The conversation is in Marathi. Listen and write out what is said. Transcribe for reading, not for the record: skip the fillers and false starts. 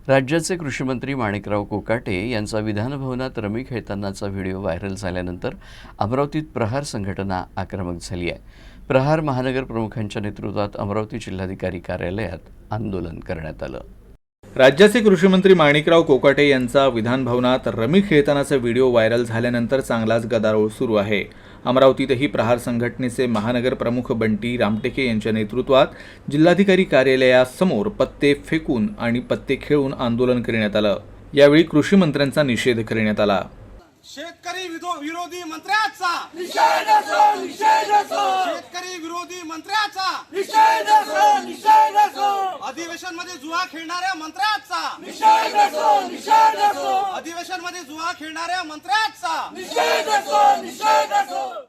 राज्याचे कृषी मंत्री माणिकराव कोकाटे यांचा विधानभवनात रमी खेळतानाचा व्हिडिओ व्हायरल झाल्यानंतर अमरावतीत प्रहार संघटना आक्रमक झाली आहे। प्रहार महानगर प्रमुखांच्या नेतृत्वात अमरावती जिल्हाधिकारी कार्यालयात आंदोलन करण्यात आलं। राज्याचे कृषी मंत्री माणिकराव कोकाटे यांचा विधानभवनात रमी खेळतानाचा व्हिडिओ व्हायरल झाल्यानंतर चांगलाच गदारोळ सुरू आहे। अमरावतीतही प्रहार संघटनेचे महानगर प्रमुख बंटी रामटेके यांच्या नेतृत्वात जिल्हाधिकारी कार्यालयासमोर पत्ते फेकून आणि पत्ते खेळून आंदोलन करण्यात आलं। यावेळी कृषी मंत्र्यांचा निषेध करण्यात आला। शेतकरी विरोधी मंत्र्याचा निषेध असो, निषेध असो। शेतकरी विरोधी मंत्र्याचा निषेध असो, निषेध असो। अधिवेशन मध्ये जुआ खेळणाऱ्या मंत्र्याचा निषेध असो, निषेध असो। अधिवेशन मध्ये जुआ खेळणाऱ्या मंत्र्याचा निषेध असो, निषेध असो।